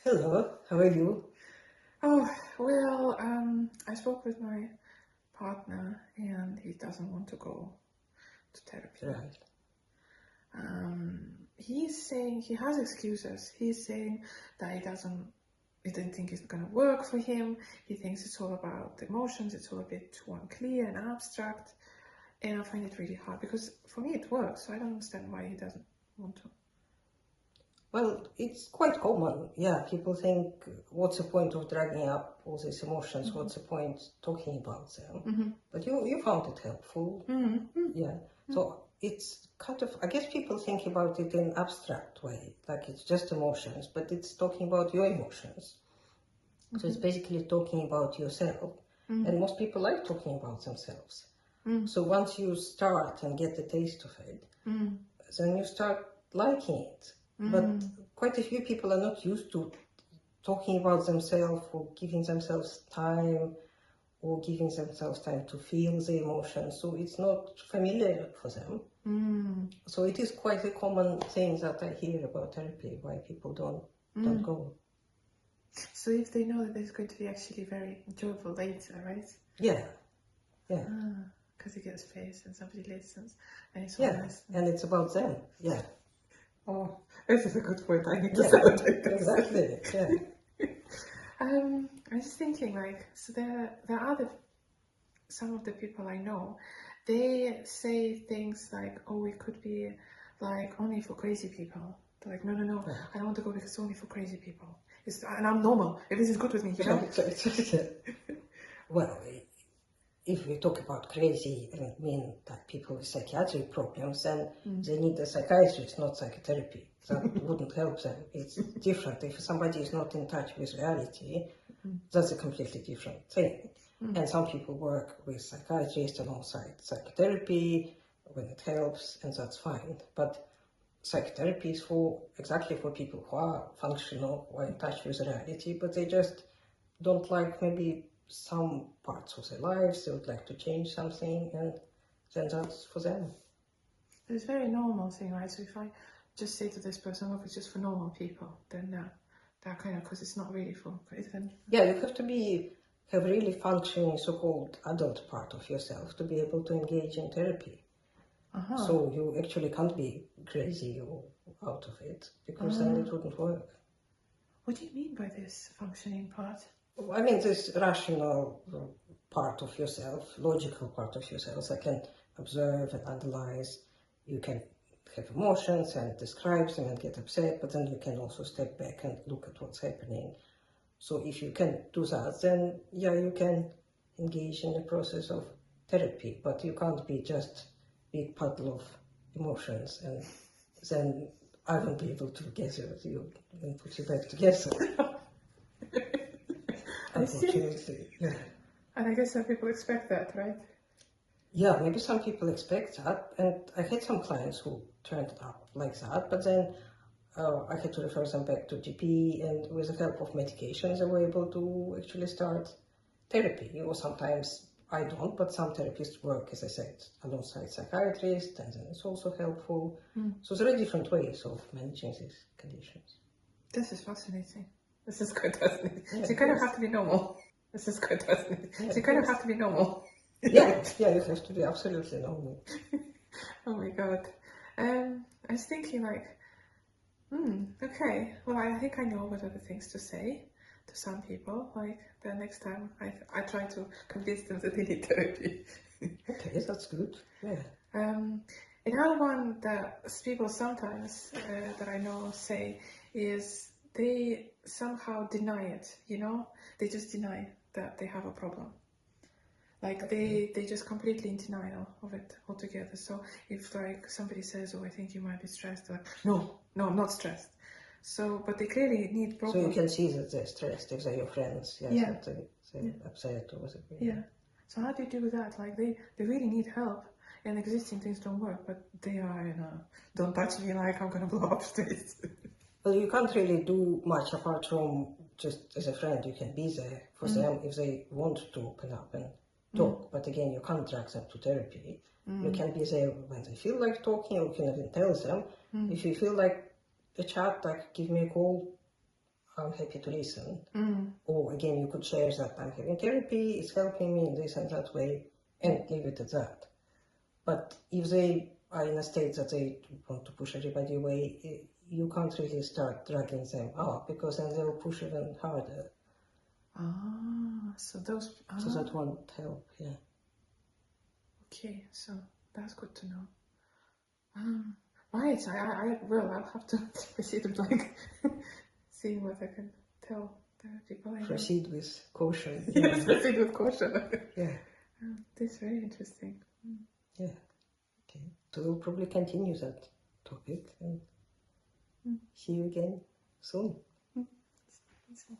Hello, how are you? Oh, well, I spoke with my partner and he doesn't want to go to therapy. Right. He's saying he has excuses. He's saying that he doesn't think it's gonna work for him. He thinks it's all about emotions, it's all a bit too unclear and abstract. And I find it really hard because for me it works, so I don't understand why he doesn't want to. Well, it's quite common. Yeah, people think, what's the point of dragging up all these emotions? What's the point talking about them? But you found it helpful. Yeah. So it's kind of, I guess people think about it in abstract way, like it's just emotions, but it's talking about your emotions. So it's basically talking about yourself. And most people like talking about themselves. So once you start and get the taste of it, then you start liking it. But quite a few people are not used to talking about themselves or giving themselves time to feel the emotions. So it's not familiar for them. So it is quite a common thing that I hear about therapy, why people don't go. So if they know that it's going to be actually very enjoyable later, right? Yeah, yeah. Because he gets face and somebody listens and it's all Yeah, nice. and it's about them. Yeah. Oh, this is a good point. I need to Yeah, celebrate this. exactly. Yeah. I was just thinking, like, so there are some of the people I know, they say things like, oh, it could be like only for crazy people. They're like, no, I don't want to go because it's only for crazy people. And I'm normal. If this is good with me, you know? Well, if we talk about crazy and mean that people with psychiatric problems, then they need a psychiatrist, not psychotherapy. That wouldn't help them. It's different. If somebody is not in touch with reality, that's a completely different thing. And some people work with psychiatrists alongside psychotherapy when it helps, and that's fine. But psychotherapy is exactly for people who are functional, who are in touch with reality, but they just don't like maybe some parts of their lives, they would like to change something, and then that's for them. It's a very normal thing, right? So if I just say to this person, look, it's just for normal people, then that kind of, because it's not really for crazy. Yeah, you have to have really functioning so-called adult part of yourself to be able to engage in therapy. So you actually can't be crazy or out of it, because then it wouldn't work. What do you mean by this functioning part? I mean, this rational part of yourself, logical part of yourself that can observe and analyze. You can have emotions and describe them and get upset, but then you can also step back and look at what's happening. So if you can do that, then yeah, you can engage in the process of therapy, but you can't be just big puddle of emotions and then I won't be able to gather you and put you back together. Unfortunately, yeah. And I guess some people expect that, right? Yeah, maybe some people expect that, and I had some clients who turned up like that, but then I had to refer them back to GP, and with the help of medications, they were able to actually start therapy. Or sometimes I don't, but some therapists work, as I said, alongside psychiatrists, and then it's also helpful. So there are different ways of managing these conditions. This is fascinating. This is quite fascinating. Yeah, so you kind of have to be normal. This is quite fascinating. Yeah, so you kind of have to be normal. Yeah, you have to be absolutely normal. Oh my god. I was thinking like, okay, well I think I know what other things to say to some people. Like the next time I try to convince them that they need therapy. Okay, that's good. Yeah. Another one that people sometimes that I know say is they somehow deny it, you know? They just deny that they have a problem. Like they just completely in denial of it altogether. So if like somebody says, oh, I think you might be stressed, they're like, no, I'm not stressed. So, but they clearly need So problem. you can see that they're stressed if they're your friends, yes, Yeah. that they're upset or whatever. Yeah. So how do you do with that? Like they really need help, and existing things don't work, but they are in a don't touch me like I'm gonna blow up state. Well, you can't really do much apart from just as a friend. You can be there for them if they want to open up and talk. But again, you can't drag them to therapy. You can be there when they feel like talking, or you can even tell them if you feel like a chat, like give me a call. I'm happy to listen. Or again, you could share that I'm having therapy, it's helping me in this and that way, and leave it at that. But if they are in a state that they want to push everybody away, you can't really start dragging them out, because then they'll push even harder. So that won't help, yeah. Okay, so that's good to know. Right, I'll have to proceed with see what I can tell the people I know. Proceed with caution. Yes, proceed with caution. Yeah. This is very interesting. Yeah. Okay. So we'll probably continue that topic and see you again soon. So.